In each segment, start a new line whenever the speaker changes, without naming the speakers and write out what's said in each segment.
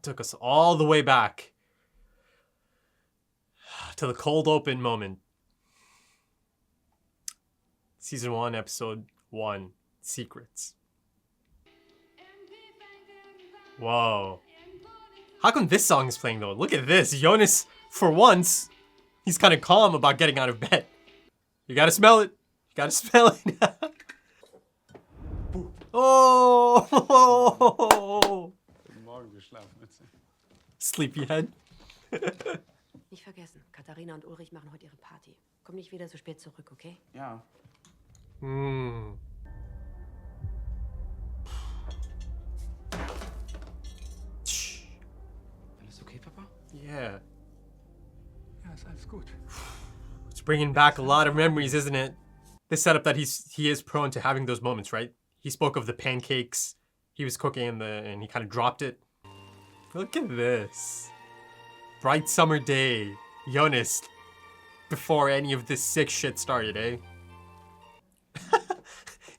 took us all the way back to the cold open moment. Season 1, episode 1, Secrets. Whoa. How come this song is playing though? Look at this. Jonas, for once, he's kind of calm about getting out of bed. You gotta smell it. You gotta smell it. Oh! Sleepyhead.
Nicht vergessen, Katharina und Ulrich machen heute ihre Party. Komm nicht wieder so spät zurück, okay?
Ja.
Alles okay, Papa?
Yeah.
Ja, ist alles gut.
It's bringing back a lot of memories, isn't it? This setup that he is prone to having those moments, right? He spoke of the pancakes he was cooking and he kind of dropped it. Look at this. Bright summer day. Jonas. Before any of this sick shit started, eh?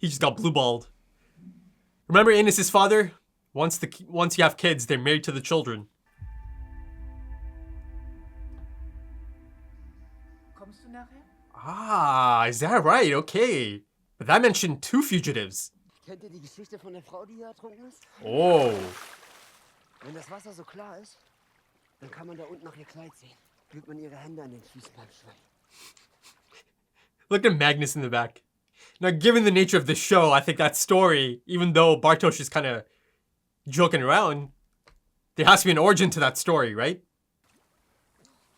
He just got blue-balled. Remember Ines' father? Once you have kids, they're married to the children.
Kommst du nachher?
Ah, is that right? Okay. But that mentioned 2 fugitives.
Kennt ihr die Geschichte von der Frau, die hier ertrunken ist?
Oh.
Wenn das Wasser so klar ist, dann kann man da unten nach ihr Kleid sehen. Fühlt man ihre Hände an den Füßen beim Schwimmen.
Look at Magnus in the back. Now, given the nature of the show, I think that story, even though Bartosz is kind of joking around, there has to be an origin to that story, right?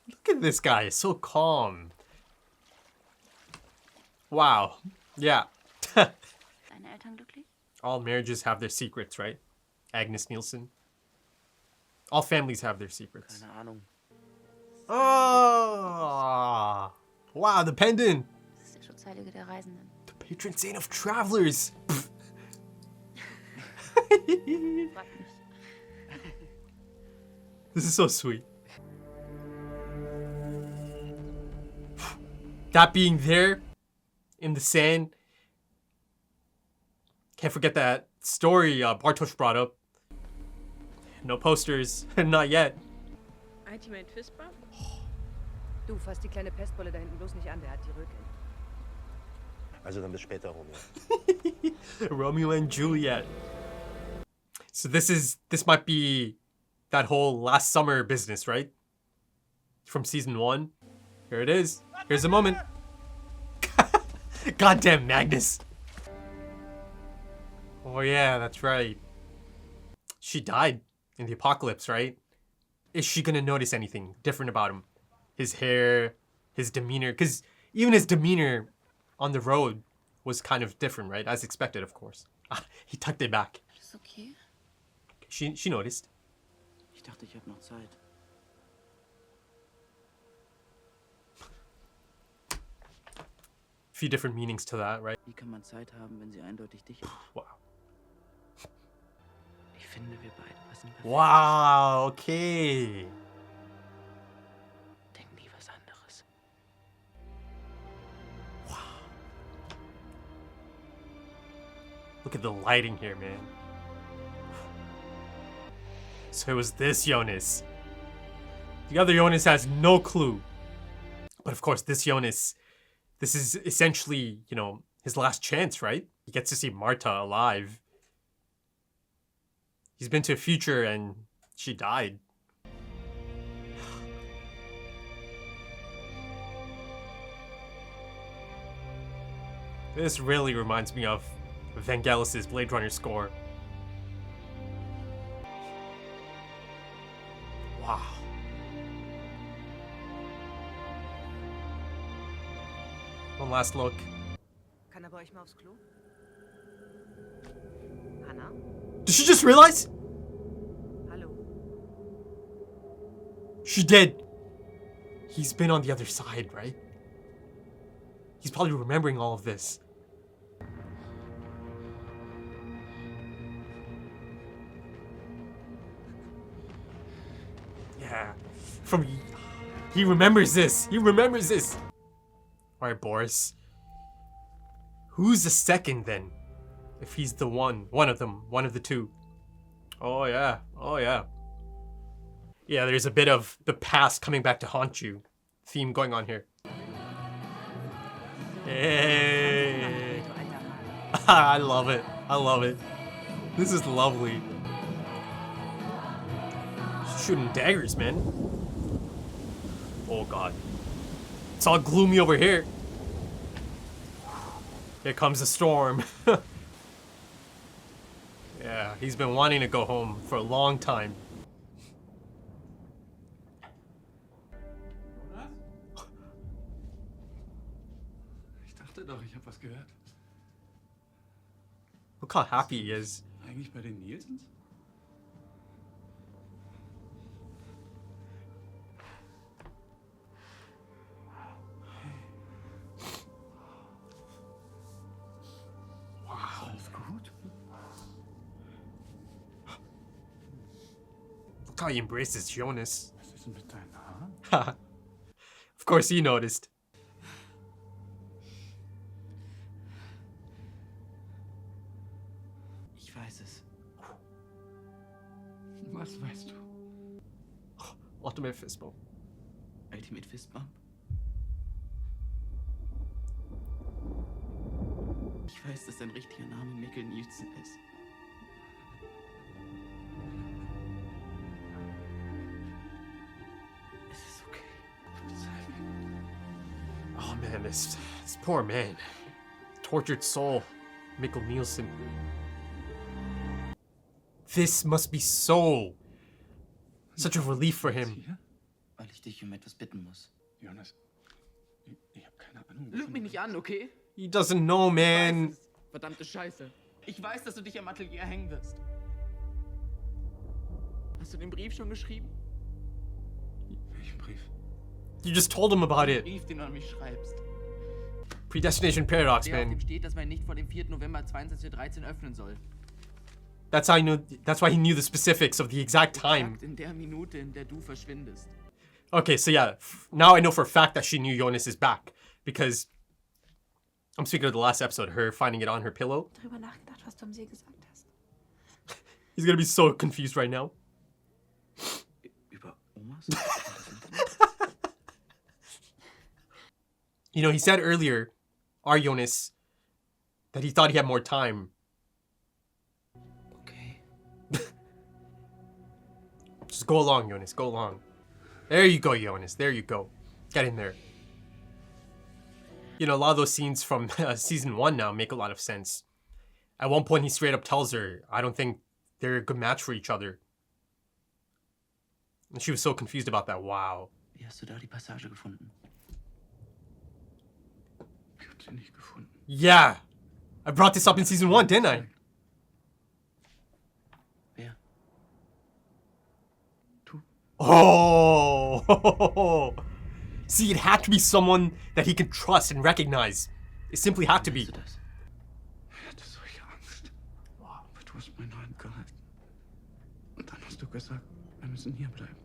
Look at this guy, so calm. Wow. Yeah.
Deine Eltern glücklich?
All marriages have their secrets, right? Agnes Nielsen. All families have their secrets.
Keine Ahnung.
Oh! Wow, the pendant!
Das ist der Schutzheilige der Reisenden.
The patron saint of travelers!
Frag mich.
This is so sweet. That being there in the sand. Can't forget that story Bartosz brought up. No posters, not yet.
Ultimate Fistbump?
Du, fass die kleine Pestbolle da hinten bloß nicht an, der hat die Röcke.
Also dann bis später, Romeo.
Romeo and Juliet. So this might be that whole last summer business, right? From season 1. Here it is. Here's a moment. Goddamn Magnus. Oh yeah, that's right. She died in the apocalypse, right? Is she gonna notice anything different about him? His hair, his demeanor, because even his demeanor on the road was kind of different, right? As expected, of course. He tucked it back.
Alles okay?
She noticed.
Ich dachte, ich habe noch Zeit.
Few different meanings to that, right?
Wie kann man Zeit haben, wenn sie eindeutig dich ist?
Wow.
Ich finde, wir beide passen perfekt.
Wow, okay.
Denk nie was anderes.
Look at the lighting here, man. So it was this Jonas. The other Jonas has no clue. But of course, this Jonas, this is essentially, you know, his last chance, right? He gets to see Martha alive. He's been to a future and she died. This really reminds me of Vangelis's Blade Runner score. Wow. One last look.
Kann er bei euch mal aufs Klo? Hanna?
Did she just realize?
Hallo?
She did. He's been on the other side, right? He's probably remembering all of this. Yeah. He remembers this. He remembers this. Alright, Boris. Who's the second then? If he's the one of them, one of the two. Oh yeah, oh yeah. Yeah, there's a bit of the past coming back to haunt you theme going on here. Hey. I love it. I love it. This is lovely. Shooting daggers, man. Oh god. It's all gloomy over here. Here comes the storm. Yeah, he's been wanting to go home for a long time.
Ich dachte doch, ich habe was gehört.
Look how happy he is.
Eigentlich bei den Nielsens? Wow. Alles gut?
Look how he embraces Jonas.
Was ist denn mit deinen Haaren?
Of course he noticed.
Ich weiß es.
Was weißt du?
Ultimate fist bump.
Ultimate Fistbump? Ich weiß, dass dein richtiger Name Mikkel Nielsen ist. Es ist okay.
Oh man, this poor man. Tortured soul. Mikkel Nielsen. This must be such a relief for him.
Hier?
Weil ich dich um etwas bitten muss.
Jonas, ich habe keine Ahnung.
Lüg mich nicht an, okay?
He doesn't know, man.
Ich weiß es. Verdammte Scheiße. Ich weiß, dass du dich am Atelier hängen wirst. Hast du den Brief schon geschrieben?
Welchen Brief?
You just told him about
Den
it.
Brief, den du an mich schreibst.
Predestination Paradox,
Der auf dem
man.
steht, dass man nicht vor dem 4. November 22:13 Uhr öffnen soll.
That's why he knew the specifics of the exact time.
Exakt in der Minute, in der du verschwindest.
Okay, so yeah, now I know for a fact that she knew Jonas is back. Because I'm speaking of the last episode, her finding it on her pillow.
Darüber nachgedacht, was du am See gesagt hast.
He's gonna be so confused right now.
Über Omas?
You know, he said earlier, our Jonas, that he thought he had more time.
Okay.
Just go along, Jonas, go along. There you go, Jonas, there you go. Get in there. You know, a lot of those scenes from season 1 now make a lot of sense. At one point, he straight up tells her, I don't think they're a good match for each other. And she was so confused about that. Wow.
Wie hast du da die Passage gefunden?
Ich habe sie nicht gefunden.
Yeah. I brought this up in season 1, didn't I?
Wer?
Du?
Oh. See, it had to be someone that he could trust and recognize. It simply had to be.
Weißt du das?
Ich hatte solche Angst. Aber du hast meine Hand gehalten. Und dann hast du gesagt, wir müssen hier bleiben.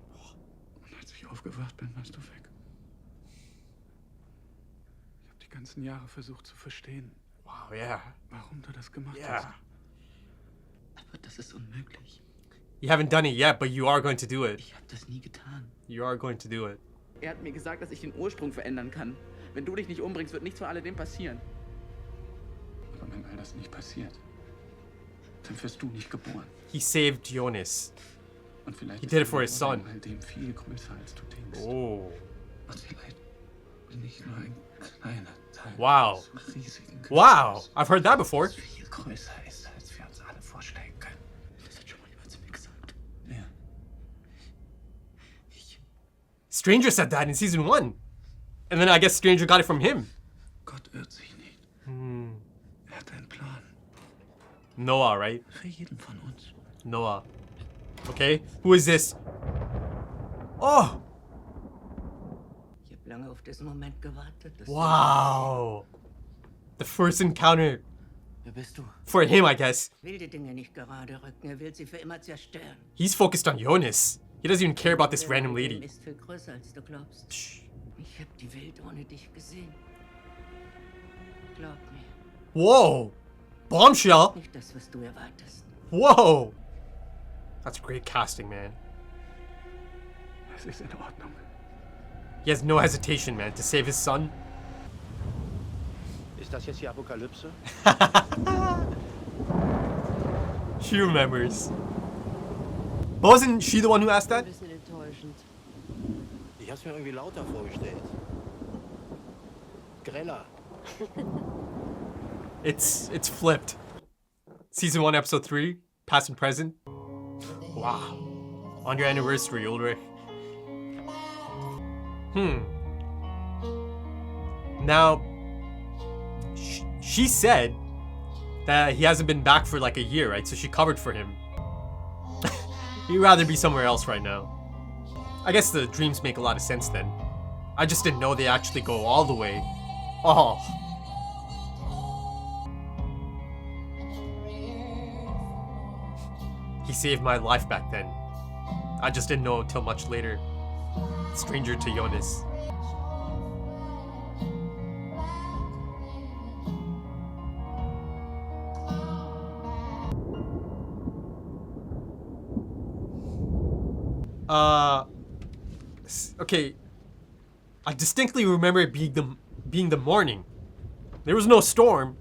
Und als ich aufgewacht bin, warst du weg. Ich habe die ganzen Jahre versucht zu verstehen,
Wow, yeah.
warum du das gemacht
Yeah.
hast.
Aber das ist unmöglich.
You haven't done it yet, but you are going to do it.
Ich habe das nie getan.
You are going to do it.
Er hat mir gesagt, dass ich den Ursprung verändern kann. Wenn du dich nicht umbringst, wird nichts von alledem passieren.
Aber wenn all das nicht passiert, dann wirst du nicht geboren.
He saved Jonas.
Und vielleicht
He
ist
did it
deine
for his
Rolle
son.
in all dem viel größer, als du denkst.
Oh.
Und vielleicht bin ich nur ein kleiner Teil
Wow.
des riesigen
Wow.
Geschehens,
I've heard that before.
das viel größer ist, als wir uns alle vorstellen können.
Das hat schon mal jemand zu mir gesagt.
Ja.
Stranger said that in season 1. And then I guess Stranger got it from him.
Gott irrt sich nicht. Er hat einen Plan.
Noah, right?
Für jeden von uns.
Noah. Okay. Who is this? Oh.
Ich habe lange auf diesen Moment gewartet.
Wow. The first encounter
Wer bist du?
for him, I guess.
Will die Dinge nicht gerade rücken. Er will sie für immer zerstören.
He's focused on Jonas. He doesn't even care about this random
Dein Leben
lady.
ist viel größer, als du glaubst. Ich habe die Welt ohne dich gesehen. Glaub mir,
Whoa. Bombshell.
nicht das, was du erwartest.
Whoa. That's great casting, man.
Es ist in Ordnung.
He has no hesitation, man, to save his son.
Ist das jetzt die Apokalypse?
She remembers. But wasn't she the one who asked
Ein
that?
bisschen enttäuschend.
Ich hab's mir irgendwie lauter vorgestellt. Greller.
It's flipped. Season 1, episode 3, past and present. Wow. On your anniversary, Ulrich. Now, she said that he hasn't been back for like a year, right? So she covered for him. He'd rather be somewhere else right now. I guess the dreams make a lot of sense then. I just didn't know they actually go all the way. Oh. He saved my life back then. I just didn't know until much later. Stranger to Jonas. Okay. I distinctly remember it being the morning. There was no storm.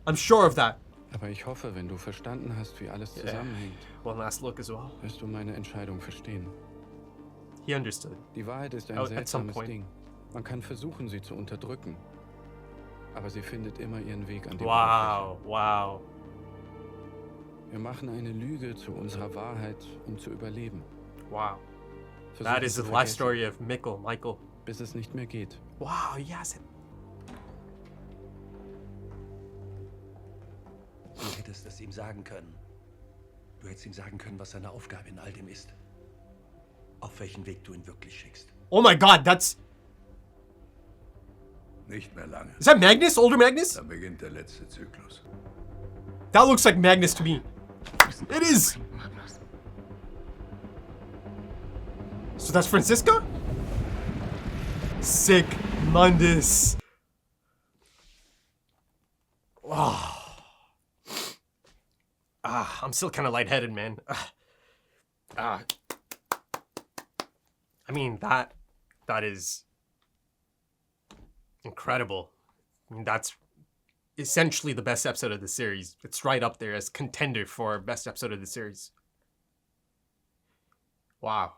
I'm sure of that.
Aber ich hoffe, wenn du verstanden hast, wie alles zusammenhängt,
One last look as well.
wirst du meine Entscheidung verstehen.
He understood.
Die Wahrheit ist ein
Oh, at some
seltsames
point.
Ding. Man kann versuchen, sie zu unterdrücken. Aber sie findet immer ihren Weg an die
Wow, wow.
Oberfläche. Wir machen eine Lüge zu unserer Wahrheit, um zu überleben.
Wow.
Versuch
That
es
is the
zu
life
vergessen,
story of Michael.
bis es nicht mehr geht.
Wow, yes.
Du hättest es ihm sagen können. Du hättest ihm sagen können, was seine Aufgabe in all dem ist. Auf welchen Weg du ihn wirklich schickst.
Oh my god, that's...
Nicht mehr lange.
Is that Magnus? Older Magnus?
Dann beginnt der letzte Zyklus.
That looks like Magnus to me. It is! So that's Francisca? Sick Mundus. Oh. I'm still kind of lightheaded, man. I mean, that is incredible. I mean, that's essentially the best episode of the series. It's right up there as contender for best episode of the series. Wow.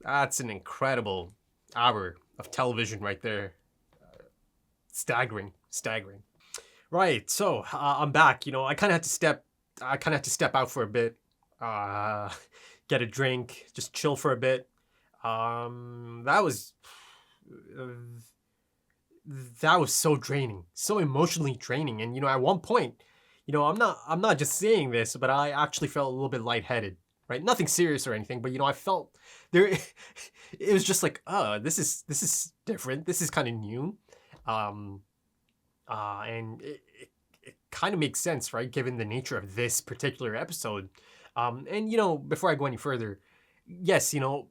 That's an incredible hour of television right there. Staggering. Right, so I'm back. You know, I kind of had to step out for a bit, get a drink, just chill for a bit. That was so draining, so emotionally draining. And you know, at one point, you know, I'm not just saying this, but I actually felt a little bit lightheaded. Right, nothing serious or anything, but you know, I felt there. It was just like, this is different. This is kind of new, and it kind of makes sense, right, given the nature of this particular episode. And you know, before I go any further, yes, you know,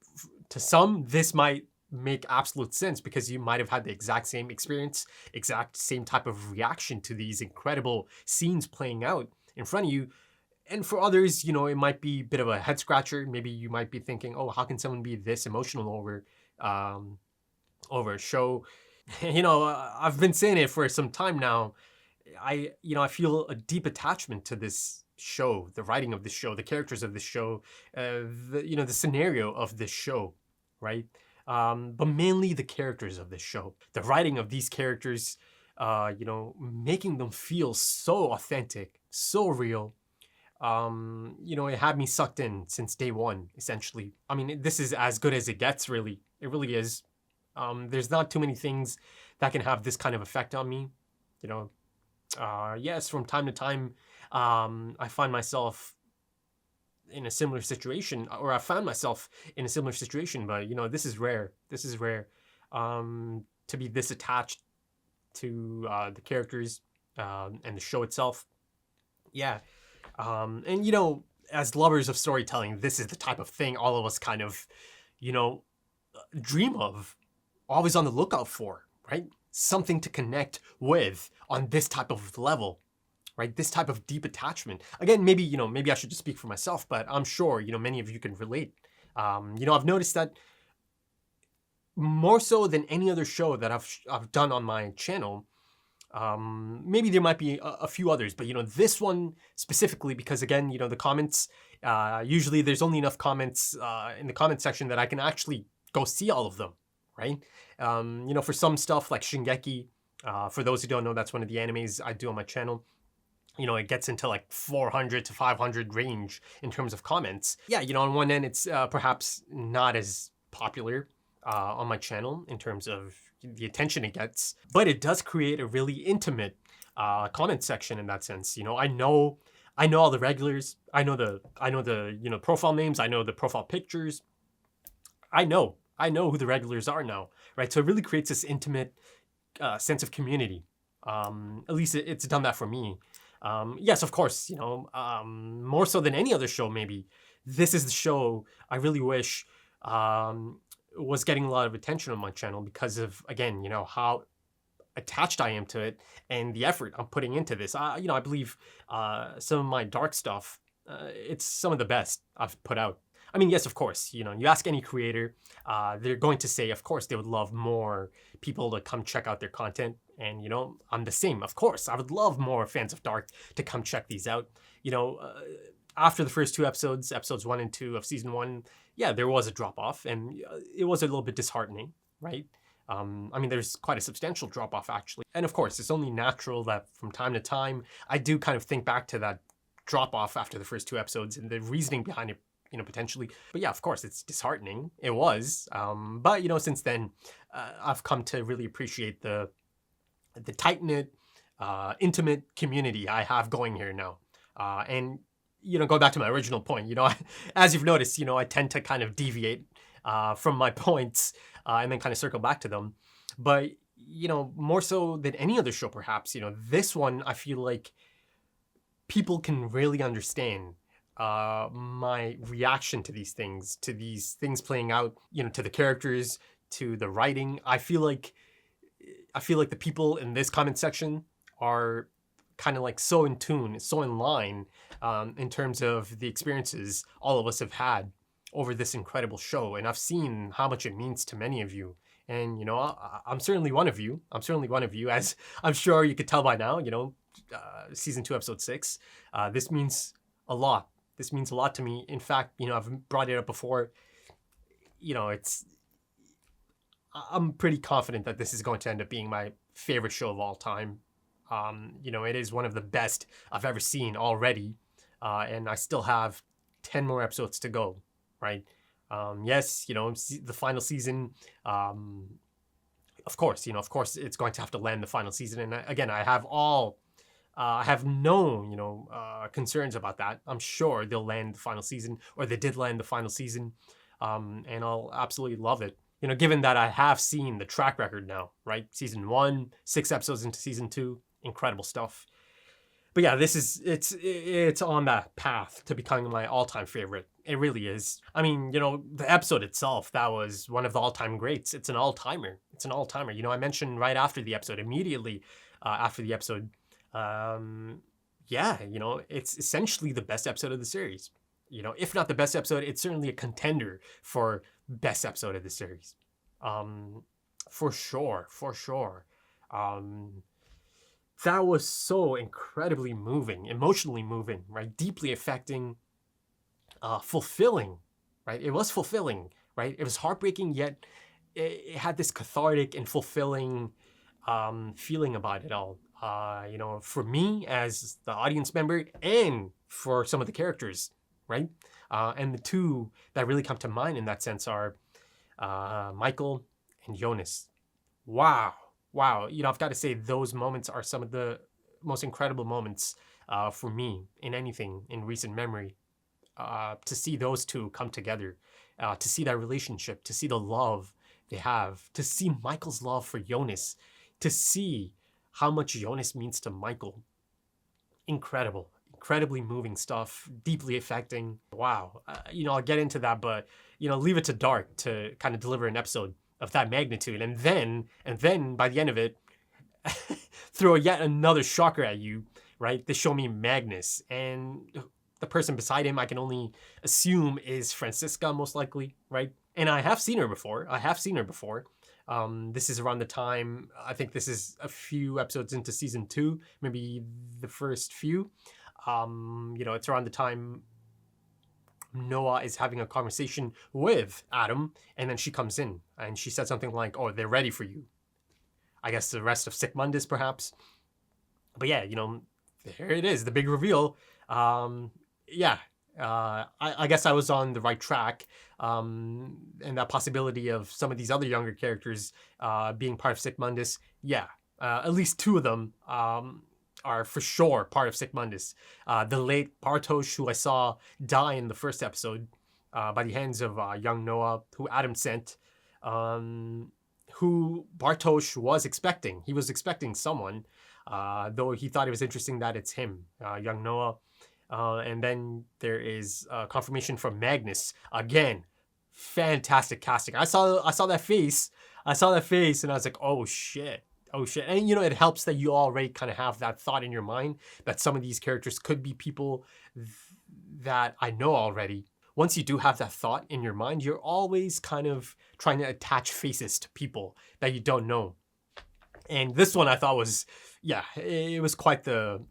to some this might make absolute sense because you might have had the exact same experience, exact same type of reaction to these incredible scenes playing out in front of you. And for others, you know, it might be a bit of a head scratcher. Maybe you might be thinking, oh, how can someone be this emotional over a show? You know, I've been saying it for some time now. I feel a deep attachment to this show, the writing of this show, the characters of this show, the scenario of this show, right? But mainly the characters of this show, the writing of these characters, you know, making them feel so authentic, so real. You know, it had me sucked in since day one, essentially. I mean, this is as good as it gets, really. It really is. There's not too many things that can have this kind of effect on me. You know, yes, from time to time, I find myself in a similar situation, or I found myself in a similar situation, but, you know, this is rare. This is rare. To be this attached to the characters and the show itself. Yeah. And, you know, as lovers of storytelling, this is the type of thing all of us kind of, you know, dream of, always on the lookout for, right? Something to connect with on this type of level, right? This type of deep attachment. Again, maybe I should just speak for myself, but I'm sure, many of you can relate. I've noticed that more so than any other show that I've done on my channel. Maybe there might be a few others, but this one specifically, because again, the comments, usually there's only enough comments in the comment section that I can actually go see all of them, right? For some stuff like Shingeki, for those who don't know, that's one of the animes I do on my channel. It gets into like 400 to 500 range in terms of comments. Yeah, on one end, it's perhaps not as popular on my channel in terms of the attention it gets, but it does create a really intimate comment section in that sense. I know all the regulars. I know the profile names. I know the profile pictures. I know who the regulars are now, right? So it really creates this intimate sense of community. At least it's done that for me. Yes, of course, more so than any other show, maybe this is the show I really wish was getting a lot of attention on my channel because of, again, how attached I am to it and the effort I'm putting into this. I believe some of my dark stuff, it's some of the best I've put out. I mean, yes, of course, you ask any creator, they're going to say, of course, they would love more people to come check out their content. And, I'm the same. Of course, I would love more fans of Dark to come check these out. After the first two episodes 1 and 2 of season 1, yeah, there was a drop off and it was a little bit disheartening, right? There's quite a substantial drop off actually. And of course, it's only natural that from time to time, I do kind of think back to that drop off after the first 2 episodes and the reasoning behind it, potentially. But yeah, of course, it's disheartening. It was. But, since then, I've come to really appreciate the tight-knit, intimate community I have going here now. And, going back to my original point, as you've noticed, I tend to kind of deviate from my points and then kind of circle back to them. But, more so than any other show, perhaps, this one, I feel like people can really understand my reaction to these things playing out, to the characters, to the writing. I feel like the people in this comment section are kind of like so in tune, so in line in terms of the experiences all of us have had over this incredible show. And I've seen how much it means to many of you. And, I'm certainly one of you. As I'm sure you could tell by now, season 2, episode 6. This means a lot. This means a lot to me. In fact, I've brought it up before. I'm pretty confident that this is going to end up being my favorite show of all time. It is one of the best I've ever seen already. And I still have 10 more episodes to go, right? Yes, the final season, of course, it's going to have to land the final season. And again, I have no, concerns about that. I'm sure they'll land the final season, or they did land the final season. And I'll absolutely love it. Given that I have seen the track record now, right? Season 1, 6 episodes into season 2, incredible stuff. But yeah, it's on that path to becoming my all-time favorite. It really is. The episode itself, that was one of the all-time greats. It's an all-timer. I mentioned right after the episode, immediately after the episode, it's essentially the best episode of the series. If not the best episode, it's certainly a contender for best episode of the series. For sure. That was so incredibly moving, emotionally moving, right? Deeply affecting, fulfilling, right? It was fulfilling, right? It was heartbreaking, yet it had this cathartic and fulfilling feeling about it all. For me as the audience member and for some of the characters, right? And the two that really come to mind in that sense are Michael and Jonas. Wow. I've got to say those moments are some of the most incredible moments for me in anything in recent memory. To see those two come together, to see that relationship, to see the love they have, to see Michael's love for Jonas, to see how much Jonas means to Michael. Incredibly moving stuff, deeply affecting. Wow. I'll get into that, but, leave it to Dark to kind of deliver an episode of that magnitude. And then by the end of it, throw yet another shocker at you, right? They show me Magnus, and the person beside him I can only assume is Francisca, most likely, right? And I have seen her before. This is around the time, I think this is a few episodes into season 2, maybe the first few. It's around the time Noah is having a conversation with Adam, and then she comes in and she said something like, "Oh, they're ready for you." I guess the rest of Sic Mundus, perhaps. But yeah, there it is, the big reveal. I guess I was on the right track. And that possibility of some of these other younger characters being part of Sic Mundus, at least 2 of them are for sure part of Sic Mundus. The late Bartosz, who I saw die in the first episode by the hands of young Noah, who Adam sent, who Bartosz was expecting. He was expecting someone, though he thought it was interesting that it's him, young Noah. And then there is confirmation from Magnus. Again, fantastic casting. I saw that face. And I was like, oh shit. And it helps that you already kind of have that thought in your mind that some of these characters could be people that I know already. Once you do have that thought in your mind, you're always kind of trying to attach faces to people that you don't know. And this one I thought was, it was quite the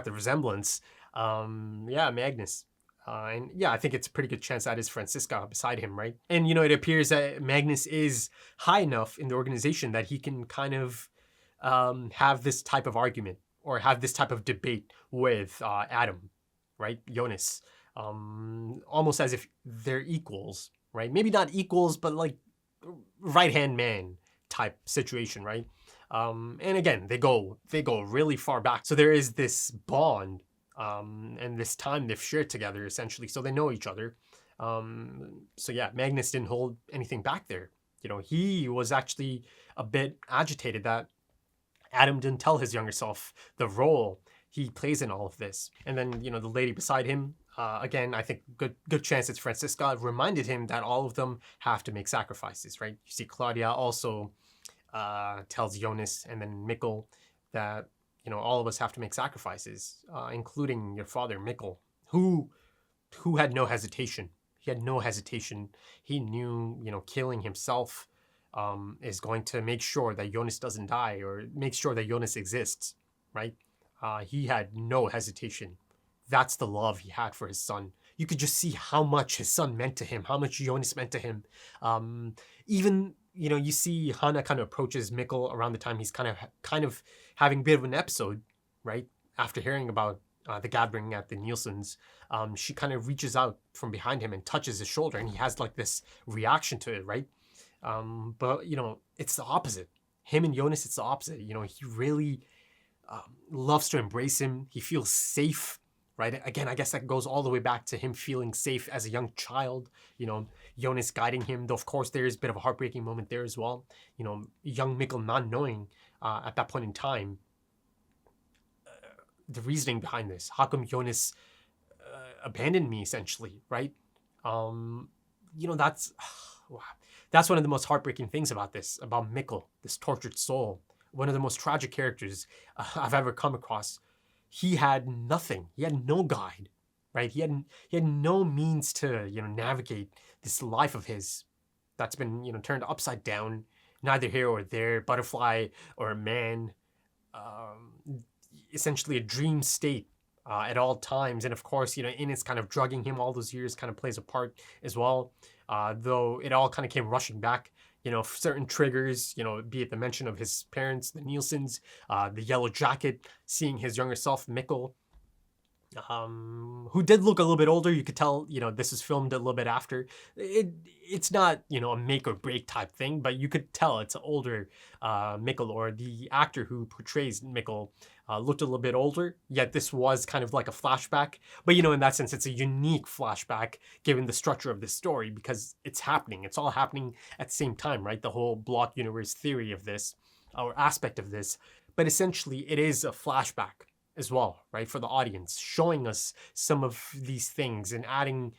resemblance. Magnus. I think it's a pretty good chance that is Francisca beside him, right? And, it appears that Magnus is high enough in the organization that he can kind of have this type of argument or have this type of debate with Adam, right? Jonas. Almost as if they're equals, right? Maybe not equals, but like right-hand man type situation, right? And again, they go really far back. So there is this bond and this time they've shared together, essentially, so they know each other. Magnus didn't hold anything back there. He was actually a bit agitated that Adam didn't tell his younger self the role he plays in all of this. And then, the lady beside him, again, I think good chance it's Francisca, reminded him that all of them have to make sacrifices, right? You see Claudia also tells Jonas and then Mikkel that, all of us have to make sacrifices, including your father, Mikkel, who had no hesitation. He had no hesitation. He knew, killing himself is going to make sure that Jonas doesn't die or make sure that Jonas exists, right? He had no hesitation. That's the love he had for his son. You could just see how much his son meant to him, how much Jonas meant to him. Even, you see Hannah kind of approaches Mikkel around the time he's kind of having a bit of an episode, right? After hearing about the gathering at the Nielsen's, she kind of reaches out from behind him and touches his shoulder, and he has like this reaction to it, right? But, it's the opposite. Him and Jonas, it's the opposite. He really loves to embrace him. He feels safe, right? Again, I guess that goes all the way back to him feeling safe as a young child, Jonas guiding him, though of course there is a bit of a heartbreaking moment there as well. Young Mikkel not knowing at that point in time the reasoning behind this. How come Jonas abandoned me, essentially, right? That's one of the most heartbreaking things about Mikkel, this tortured soul. One of the most tragic characters I've ever come across. He had nothing. He had no guide, right? He had no means to, navigate this life of his that's been, turned upside down, neither here or there, butterfly or a man, essentially a dream state at all times. And of course, Ines kind of drugging him all those years kind of plays a part as well, though it all kind of came rushing back. Certain triggers, be it the mention of his parents, the Nielsen's, the yellow jacket, seeing his younger self, Mikkel, who did look a little bit older. You could tell, this is filmed a little bit after. It's not, a make or break type thing, but you could tell it's an older Mikkel, or the actor who portrays Mikkel looked a little bit older, yet this was kind of like a flashback. But, in that sense, it's a unique flashback given the structure of this story, because it's happening. It's all happening at the same time, right? The whole block universe theory of this, or aspect of this. But essentially, it is a flashback as well, right? For the audience, showing us some of these things and adding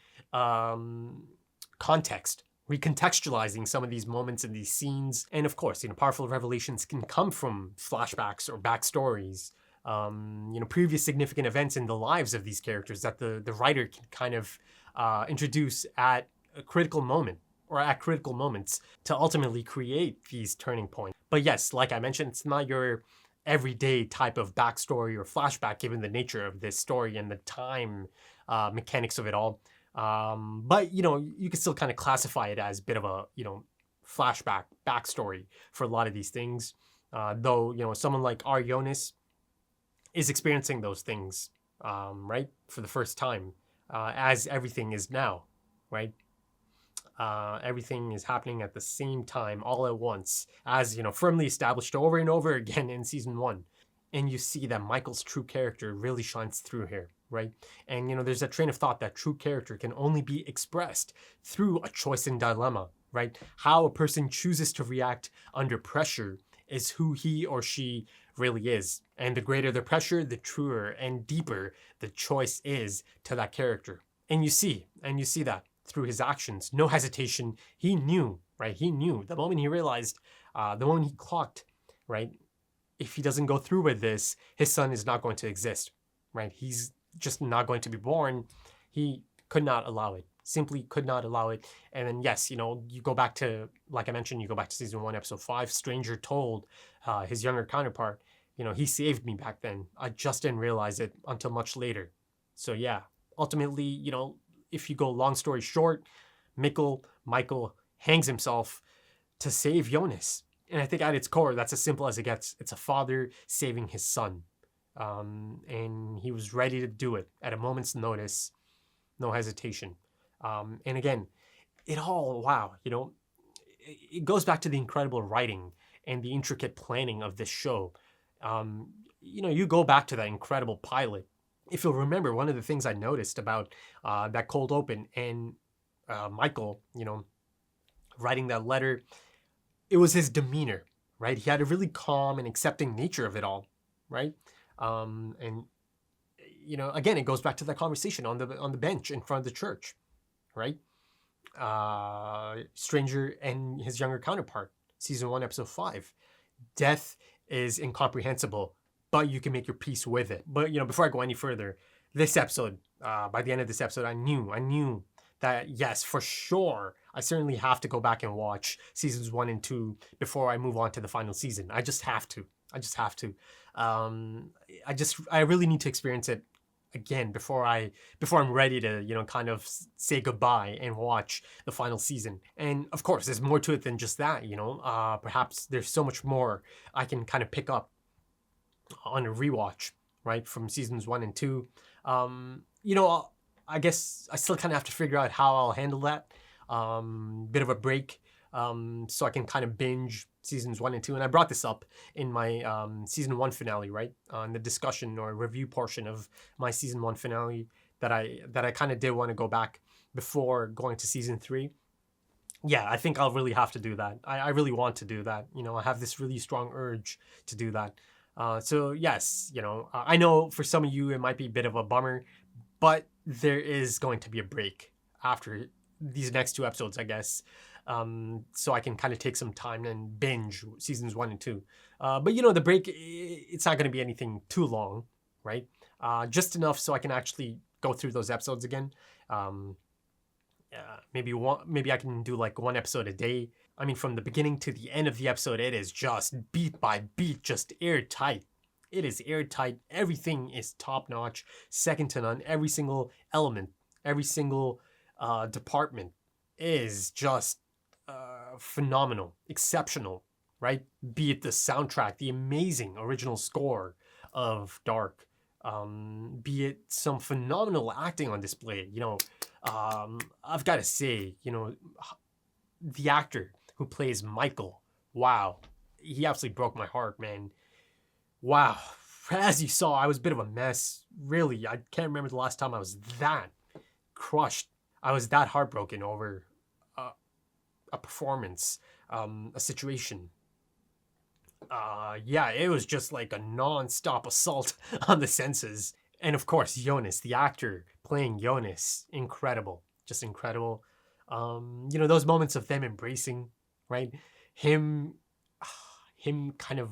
context, recontextualizing some of these moments and these scenes. And of course, powerful revelations can come from flashbacks or backstories. previous significant events in the lives of these characters that the writer can kind of introduce at a critical moment or at critical moments to ultimately create these turning points. But yes, like I mentioned, it's not your everyday type of backstory or flashback given the nature of this story and the time mechanics of it all. But, you can still kind of classify it as a bit of a, flashback backstory for a lot of these things. Though, someone like our Jonas is experiencing those things, right, for the first time, as everything is now, right? Everything is happening at the same time, all at once, as, firmly established over and over again in season 1. And you see that Michael's true character really shines through here, right? And, there's a train of thought that true character can only be expressed through a choice and dilemma, right? How a person chooses to react under pressure is who he or she really is. And the greater the pressure, the truer and deeper the choice is to that character. And you see that through his actions. No hesitation. He knew, right? He knew the moment he realized, the moment he clocked, right? If he doesn't go through with this, his son is not going to exist, right? He's just not going to be born. He could not allow it. Simply could not allow it. And then, yes, you go back to, like I mentioned, you go back to season 1, episode 5, Stranger told his younger counterpart, he saved me back then. I just didn't realize it until much later. So yeah, ultimately, if you go long story short, Michael hangs himself to save Jonas. And I think at its core, that's as simple as it gets. It's a father saving his son. And he was ready to do it at a moment's notice, no hesitation. And again, it goes back to the incredible writing and the intricate planning of this show. You go back to that incredible pilot. If you'll remember, one of the things I noticed about that cold open and Michael, writing that letter, it was his demeanor, right? He had a really calm and accepting nature of it all, right? And again, it goes back to that conversation on the bench in front of the church, right? Stranger and his younger counterpart, season 1, episode 5. Death is incomprehensible, but you can make your peace with it. But, before I go any further, this episode, by the end of this episode, I knew that, yes, for sure, I certainly have to go back and watch seasons 1 and 2 before I move on to the final season. I just have to. I really need to experience it again before I'm ready to, kind of say goodbye and watch the final season. And of course, there's more to it than just that, perhaps there's so much more I can kind of pick up on a rewatch, right, from seasons 1 and 2. I guess I still kind of have to figure out how I'll handle that. Bit of a break, so I can kind of binge seasons 1 and 2. And I brought this up in my season 1 finale, right, on the discussion or review portion of my season 1 finale that I kind of did want to go back before going to season 3. Yeah, I think I'll really have to do that. I really want to do that. I have this really strong urge to do that. So yes, I know for some of you it might be a bit of a bummer, but there is going to be a break after these next 2 episodes, I guess. So I can kind of take some time and binge seasons 1 and 2. But the break, it's not going to be anything too long, right? Just enough so I can actually go through those episodes again. Maybe I can do like 1 episode a day. I mean, from the beginning to the end of the episode, it is just beat by beat, just airtight. It is airtight. Everything is top notch, second to none. Every single element, every single department is just phenomenal, exceptional, right? Be it the soundtrack, the amazing original score of Dark, be it some phenomenal acting on display. I've got to say, the actor who plays Michael, wow, he absolutely broke my heart, man. Wow. As you saw, I was a bit of a mess. Really, I can't remember the last time I was that crushed. I was that heartbroken over a performance, a situation. Yeah, it was just like a non-stop assault on the senses. And of course, Jonas, the actor playing Jonas, incredible, just incredible. Those moments of them embracing, right? Him kind of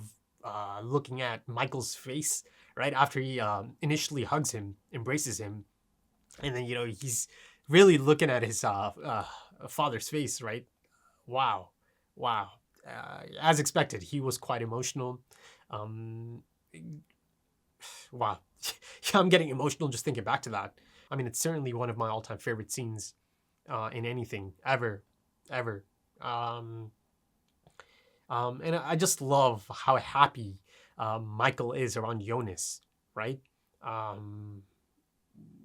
looking at Michael's face right after he initially hugs him, embraces him, and then he's really looking at his father's face, right? Wow. As expected, he was quite emotional. Wow. I'm getting emotional just thinking back to that. I mean, it's certainly one of my all-time favorite scenes in anything ever. And I just love how happy Michael is around Jonas, right?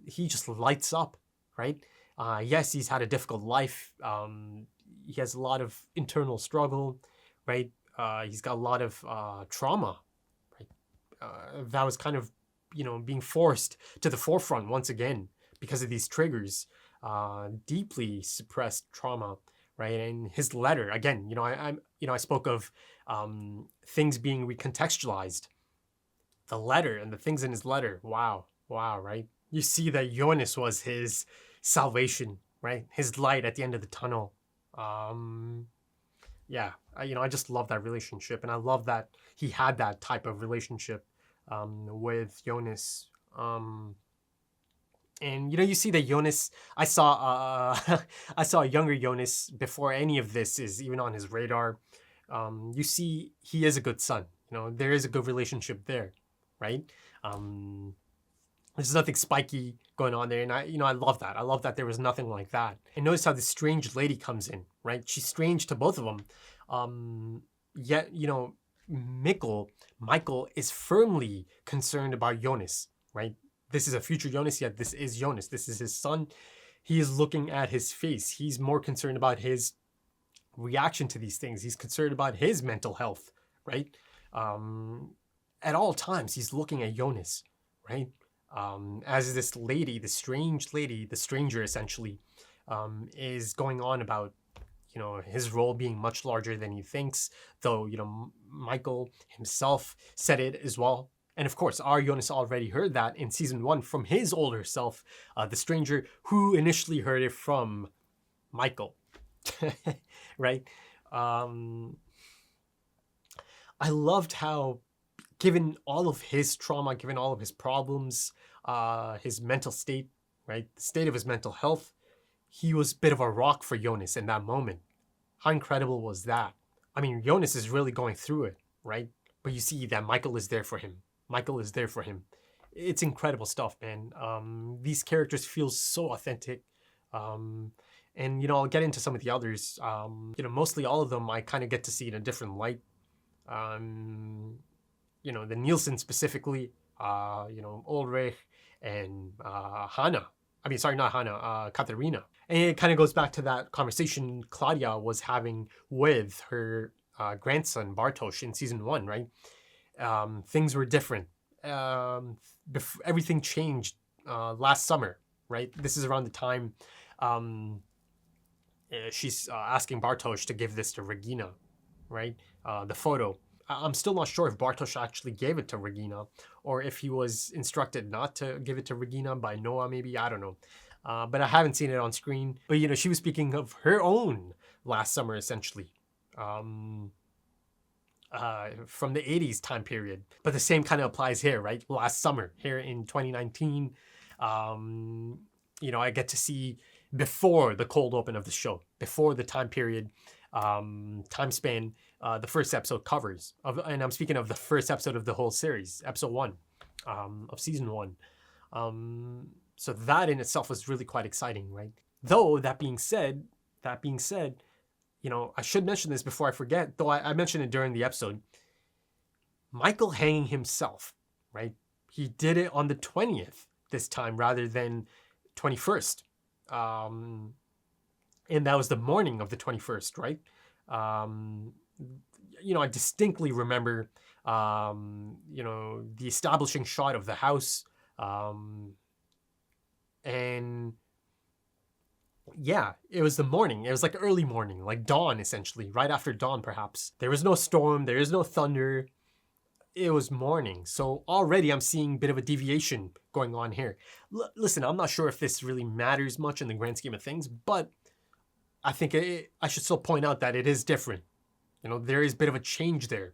He just lights up, right? Yes, he's had a difficult life. He has a lot of internal struggle, right? He's got a lot of trauma, right? That was kind of, being forced to the forefront once again because of these triggers, deeply suppressed trauma, right? And his letter, again, I spoke of things being recontextualized. The letter and the things in his letter, wow, right? You see that Jonas was his salvation, right? His light at the end of the tunnel. I just love that relationship, and I love that he had that type of relationship with Jonas. And you see that Jonas, I saw a younger Jonas before any of this is even on his radar. You see he is a good son. There is a good relationship there, right? There's nothing spiky going on there, and I love that. I love that there was nothing like that. And notice how this strange lady comes in, right? She's strange to both of them. Yet, Michael is firmly concerned about Jonas, right? This is a future Jonas, yet this is Jonas. This is his son. He is looking at his face. He's more concerned about his reaction to these things. He's concerned about his mental health, right? At all times, he's looking at Jonas, right? As this lady, the strange lady, the stranger essentially, is going on about, his role being much larger than he thinks, though, Michael himself said it as well. And of course, our Jonas already heard that in season 1 from his older self, the stranger, who initially heard it from Michael, right? I loved how, given all of his trauma, given all of his problems, his mental state, right? The state of his mental health, he was a bit of a rock for Jonas in that moment. How incredible was that? I mean, Jonas is really going through it, right? But you see that Michael is there for him. It's incredible stuff, man. These characters feel so authentic. And, I'll get into some of the others. Mostly all of them I kind of get to see in a different light. The Nielsen specifically, Ulrich and Hannah. I mean, sorry, not Hannah, Katarina. And it kind of goes back to that conversation Claudia was having with her grandson, Bartosz, in season 1, right? Things were different. Everything changed last summer, right? This is around the time she's asking Bartosz to give this to Regina, right? The photo. I'm still not sure if Bartosz actually gave it to Regina or if he was instructed not to give it to Regina by Noah, maybe. I don't know. But I haven't seen it on screen. But, she was speaking of her own last summer, essentially. From the 80s time period. But the same kind of applies here, right? Last summer, here in 2019. I get to see before the cold open of the show, before the time period, time span, the first episode covers. And I'm speaking of the first episode of the whole series, episode 1 of season 1. So that in itself was really quite exciting, right? Though, that being said, I should mention this before I forget, though I mentioned it during the episode. Michael hanging himself, right? He did it on the 20th this time rather than 21st. And that was the morning of the 21st, right? I distinctly remember, the establishing shot of the house. And yeah, it was the morning. It was like early morning, like dawn, essentially, right after dawn, perhaps. There was no storm. There is no thunder. It was morning. So already I'm seeing a bit of a deviation going on here. Listen, I'm not sure if this really matters much in the grand scheme of things, but I think I should still point out that it is different. There is a bit of a change there.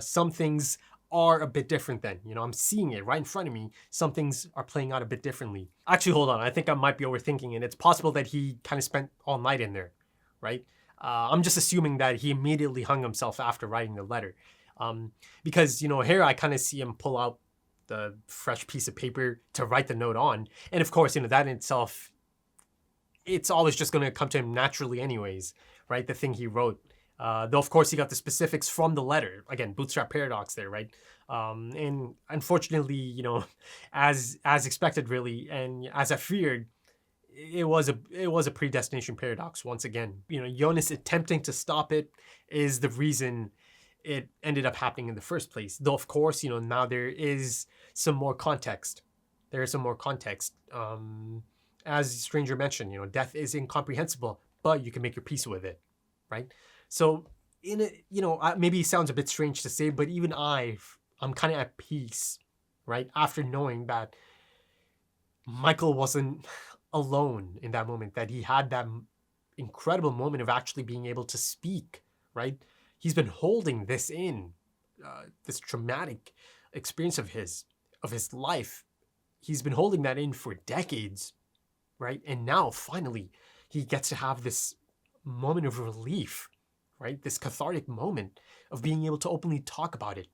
Some things are a bit different then. I'm seeing it right in front of me. Some things are playing out a bit differently. Actually, hold on. I think I might be overthinking it. It's possible that he kind of spent all night in there, right? I'm just assuming that he immediately hung himself after writing the letter. Because, here I kind of see him pull out the fresh piece of paper to write the note on. And of course, that in itself, it's always just going to come to him naturally anyways, right? The thing he wrote. Though, of course, he got the specifics from the letter. Again, bootstrap paradox there, right? And unfortunately, as expected, really, and as I feared, it was a predestination paradox once again. Jonas attempting to stop it is the reason it ended up happening in the first place. Though, of course, now there is some more context. There is some more context. As Stranger mentioned, death is incomprehensible, but you can make your peace with it, right? So, maybe it sounds a bit strange to say, but even I'm kind of at peace, right? After knowing that Michael wasn't alone in that moment, that he had that incredible moment of actually being able to speak, right? He's been holding this in, this traumatic experience of his life. He's been holding that in for decades, right? And now, finally, he gets to have this moment of relief, right? This cathartic moment of being able to openly talk about it.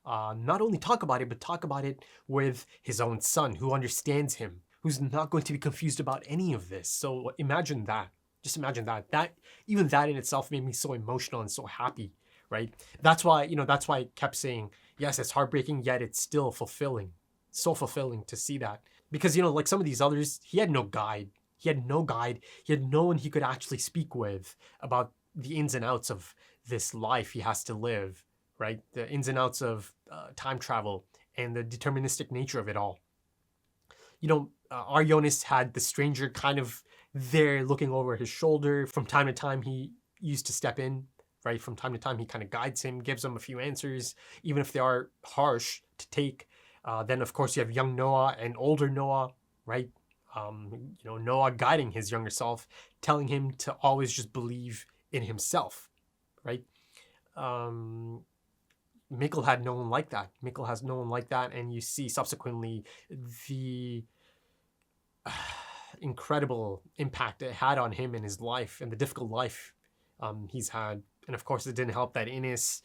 Not only talk about it, but talk about it with his own son, who understands him, who's not going to be confused about any of this. So imagine that. Just imagine that. Even that in itself made me so emotional and so happy, right? That's why I kept saying, yes, it's heartbreaking, yet it's still fulfilling. So fulfilling to see that. Because, like some of these others, he had no guide. He had no guide. He had no one he could actually speak with about the ins and outs of this life he has to live, right? The ins and outs of time travel and the deterministic nature of it all. Our Jonas had the stranger kind of there looking over his shoulder. From time to time, he used to step in, right? From time to time, he kind of guides him, gives him a few answers, even if they are harsh to take. Then, of course, you have young Noah and older Noah, right? Noah guiding his younger self, telling him to always just believe in himself, right? Mikkel had no one like that. Mikkel has no one like that, and you see subsequently the incredible impact it had on him in his life and the difficult life he's had. And of course, it didn't help that Ines,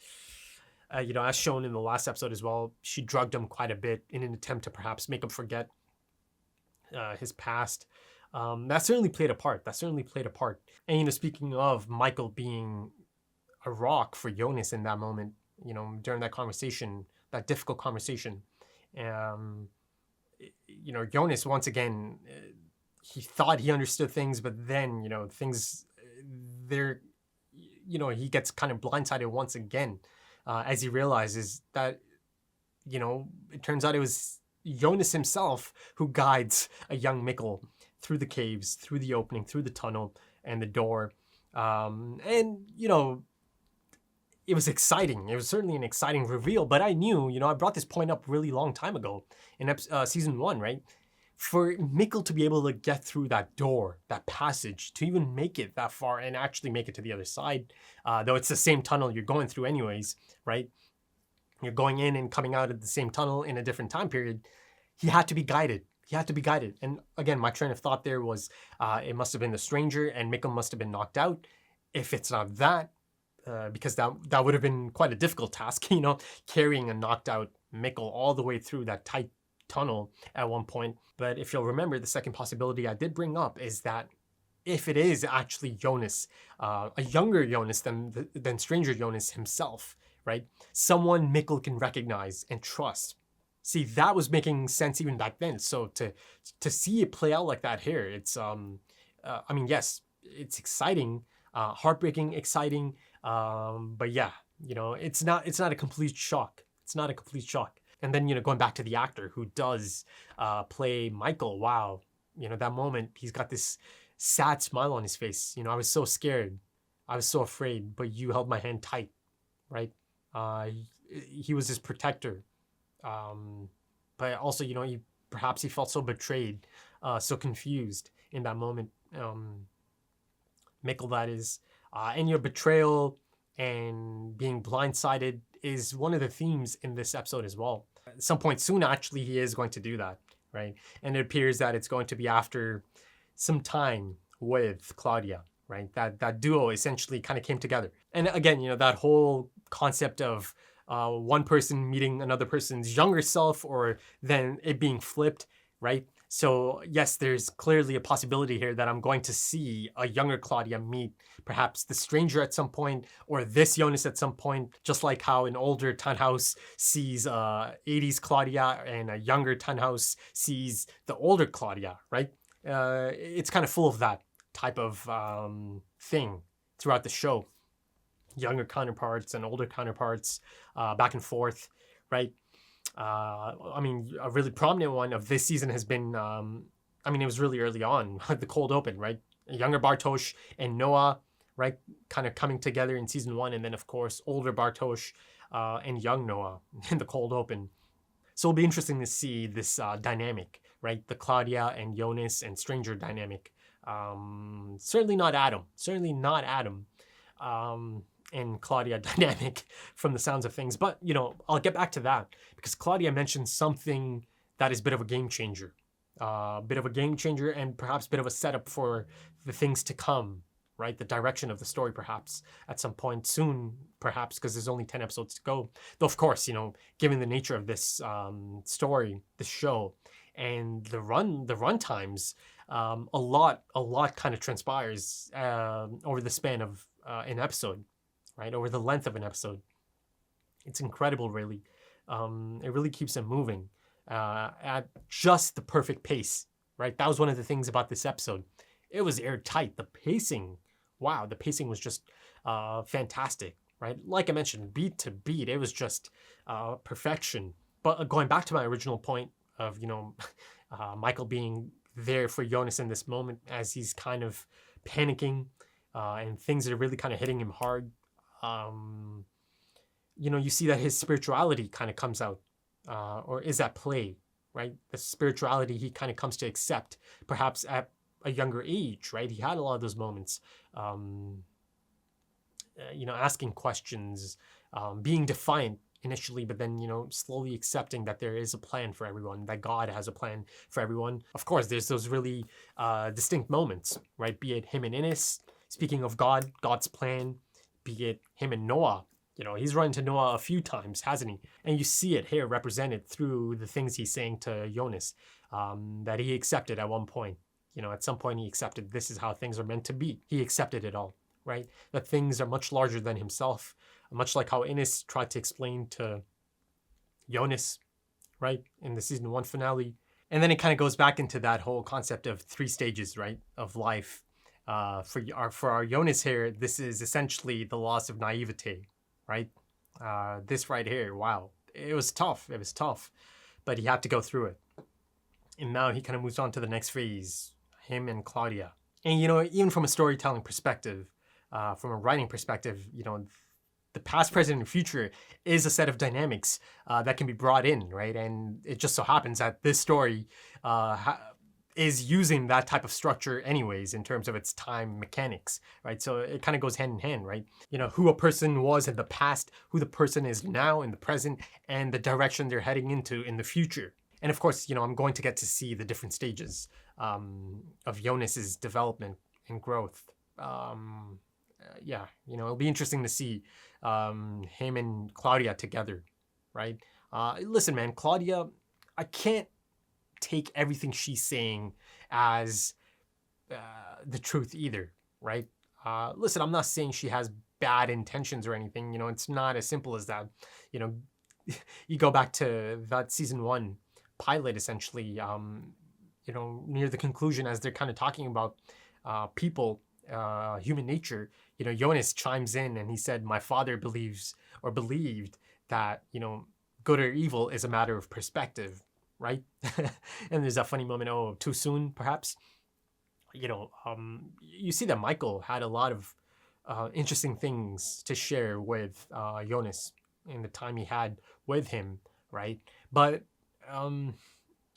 as shown in the last episode as well, she drugged him quite a bit in an attempt to perhaps make him forget his past. That certainly played a part. And, speaking of Michael being a rock for Jonas in that moment, during that conversation, that difficult conversation, Jonas, once again, he thought he understood things, but then, things there, he gets kind of blindsided once again, as he realizes that, it turns out it was Jonas himself who guides a young Mikkel through the caves, through the opening, through the tunnel and the door. It was exciting. It was certainly an exciting reveal, but I knew, I brought this point up really long time ago in season 1, right? For Mikkel to be able to get through that door, that passage, to even make it that far and actually make it to the other side, though it's the same tunnel you're going through anyways, right? You're going in and coming out of the same tunnel in a different time period. He had to be guided. And again, my train of thought there was it must have been the stranger and Mikkel must have been knocked out. If it's not that, because that would have been quite a difficult task, carrying a knocked out Mikkel all the way through that tight tunnel at one point. But if you'll remember, the second possibility I did bring up is that if it is actually Jonas, a younger Jonas than stranger Jonas himself, right? Someone Mikkel can recognize and trust. See, that was making sense even back then. So to see it play out like that here, it's yes, it's exciting, heartbreaking, exciting. But yeah, it's not a complete shock. And then, going back to the actor who does play Michael, wow, that moment, he's got this sad smile on his face. I was so scared. I was so afraid, but you held my hand tight, right? He was his protector. But also, perhaps he felt so betrayed, so confused in that moment. Mikkel, that is. And your betrayal and being blindsided is one of the themes in this episode as well. At some point soon, actually, he is going to do that, right? And it appears that it's going to be after some time with Claudia, right? That duo essentially kind of came together. And again, that whole concept of one person meeting another person's younger self, or then it being flipped, right? So yes, there's clearly a possibility here that I'm going to see a younger Claudia meet perhaps the stranger at some point, or this Jonas at some point, just like how an older Tannhaus sees 80s Claudia and a younger Tannhaus sees the older Claudia, right? It's kind of full of that type of thing throughout the show. Younger counterparts and older counterparts, back and forth, right? I mean, a really prominent one of this season has been, it was really early on, the cold open, right? Younger Bartosz and Noah, right? Kind of coming together in season 1. And then, of course, older Bartosz and young Noah in the cold open. So it'll be interesting to see this dynamic, right? The Claudia and Jonas and stranger dynamic. Certainly not Adam. And Claudia dynamic from the sounds of things. But, I'll get back to that because Claudia mentioned something that is a bit of a game changer. And perhaps a bit of a setup for the things to come, right? The direction of the story perhaps at some point soon, perhaps, because there's only 10 episodes to go. Though, of course, given the nature of this story, this show, and the run times, a lot kind of transpires over the span of an episode. Right, over the length of an episode. It's incredible, really. It really keeps them moving at just the perfect pace, right? That was one of the things about this episode. It was airtight. The pacing was just fantastic, right? Like I mentioned, beat to beat, it was just perfection. But going back to my original point of, Michael being there for Jonas in this moment as he's kind of panicking and things are really kind of hitting him hard. You see that his spirituality kind of comes out, or is at play, right? The spirituality he kind of comes to accept, perhaps at a younger age, right? He had a lot of those moments, asking questions, being defiant initially, but then, slowly accepting that there is a plan for everyone, that God has a plan for everyone. Of course, there's those really distinct moments, right? Be it him and Ines, speaking of God's plan, be it him and Noah. He's run into Noah a few times, hasn't he? And you see it here represented through the things he's saying to Jonas, that he accepted at one point. At some point he accepted this is how things are meant to be. He accepted it all, right? That things are much larger than himself, much like how Ines tried to explain to Jonas, right? In the season 1 finale. And then it kind of goes back into that whole concept of 3 stages, right? Of life. For our Jonas here, this is essentially the loss of naivete, right? This right here, wow. It was tough, but he had to go through it. And now he kind of moves on to the next phase, him and Claudia. And, even from a storytelling perspective, from a writing perspective, the past, present, and future is a set of dynamics that can be brought in, right? And it just so happens that this story is using that type of structure anyways in terms of its time mechanics, right? So it kind of goes hand in hand, right? Who a person was in the past, who the person is now in the present, and the direction they're heading into in the future. And of course, I'm going to get to see the different stages of Jonas's development and growth. It'll be interesting to see him and Claudia together, right? Listen, man, Claudia, I can't take everything she's saying as the truth either, right? Listen, I'm not saying she has bad intentions or anything. It's not as simple as that. You go back to that season 1 pilot, essentially, near the conclusion as they're kind of talking about people, human nature, Jonas chimes in and he said, my father believed that, good or evil is a matter of perspective, right? And there's that funny moment, too soon, perhaps. You see that Michael had a lot of interesting things to share with Jonas in the time he had with him, right? But,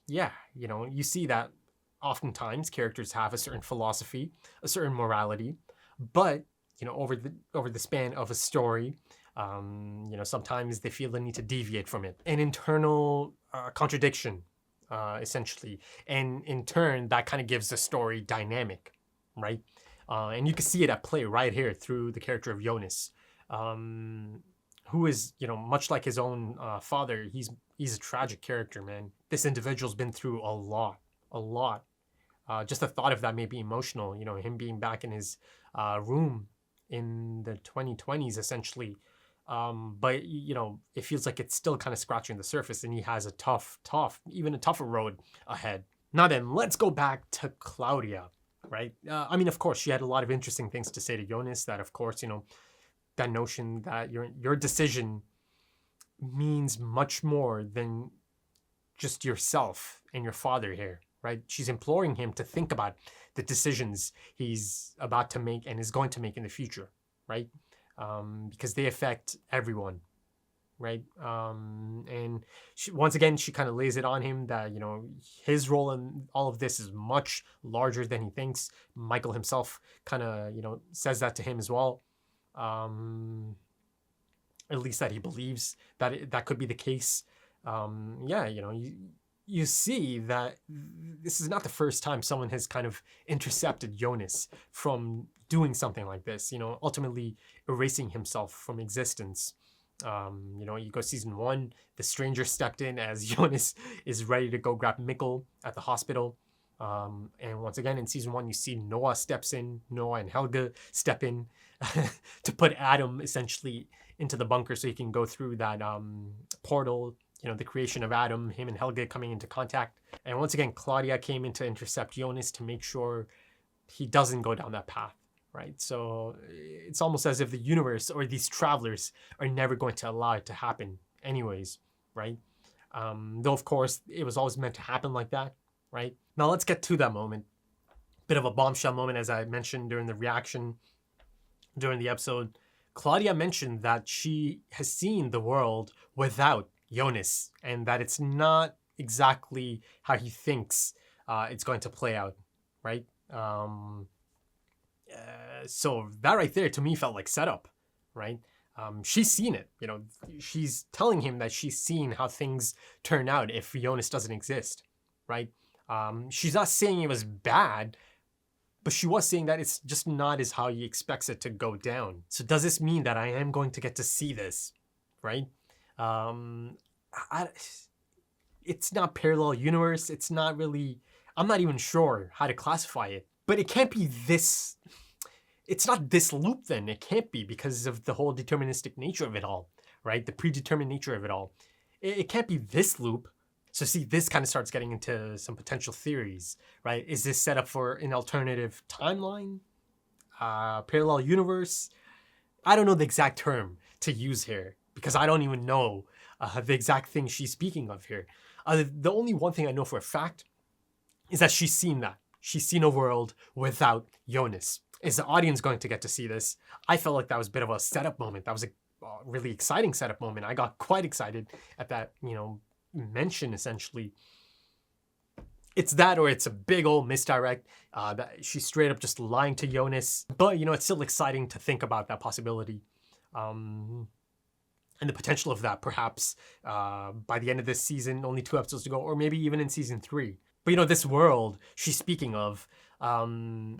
you see that oftentimes characters have a certain philosophy, a certain morality, but over the span of a story, sometimes they feel the need to deviate from it. An internal contradiction, essentially. And in turn, that kind of gives the story dynamic, right? And you can see it at play right here through the character of Jonas, who is, much like his own father, he's a tragic character, man. This individual's been through a lot. Just the thought of that may be emotional, him being back in his room in the 2020s, essentially. But, it feels like it's still kind of scratching the surface, and he has a even a tougher road ahead. Now then, let's go back to Claudia, right? Of course, she had a lot of interesting things to say to Jonas, that, of course, that notion that your decision means much more than just yourself and your father here, right? She's imploring him to think about the decisions he's about to make and is going to make in the future, right? Because they affect everyone, right? And once again, she kind of lays it on him that, his role in all of this is much larger than he thinks. Michael himself kind of, says that to him as well. At least that he believes that that could be the case. You see that this is not the first time someone has kind of intercepted Jonas from doing something like this, ultimately erasing himself from existence. You go season 1, the stranger stepped in as Jonas is ready to go grab Mikkel at the hospital. And once again, in season 1, you see Noah and Helge step in to put Adam essentially into the bunker so he can go through that portal, the creation of Adam, him and Helge coming into contact. And once again, Claudia came in to intercept Jonas to make sure he doesn't go down that path, right? So it's almost as if the universe or these travelers are never going to allow it to happen anyways, right? Though, of course, it was always meant to happen like that, right? Now let's get to that moment. Bit of a bombshell moment, as I mentioned during the reaction during the episode. Claudia mentioned that she has seen the world without Jonas, and that it's not exactly how he thinks it's going to play out, right? So that right there to me felt like setup, right? She's seen it, she's telling him that she's seen how things turn out if Jonas doesn't exist, right? She's not saying it was bad, but she was saying that it's just not as how he expects it to go down. So does this mean that I am going to get to see this, right? It's not parallel universe. It's not really, I'm not even sure how to classify it, but it can't be this. It's not this loop then. It can't be, because of the whole deterministic nature of it all, right? The predetermined nature of it all. It can't be this loop. So see, this kind of starts getting into some potential theories, right? Is this set up for an alternative timeline? Parallel universe? I don't know the exact term to use here, because I don't even know the exact thing she's speaking of here. The only one thing I know for a fact is that she's seen that. She's seen a world without Jonas. Is the audience going to get to see this? I felt like that was a bit of a setup moment. That was a really exciting setup moment. I got quite excited at that, mention, essentially. It's that, or it's a big old misdirect that she's straight up just lying to Jonas. But, it's still exciting to think about that possibility. And the potential of that, perhaps, by the end of this season, only 2 episodes to go, or maybe even in season 3. But, this world she's speaking of, how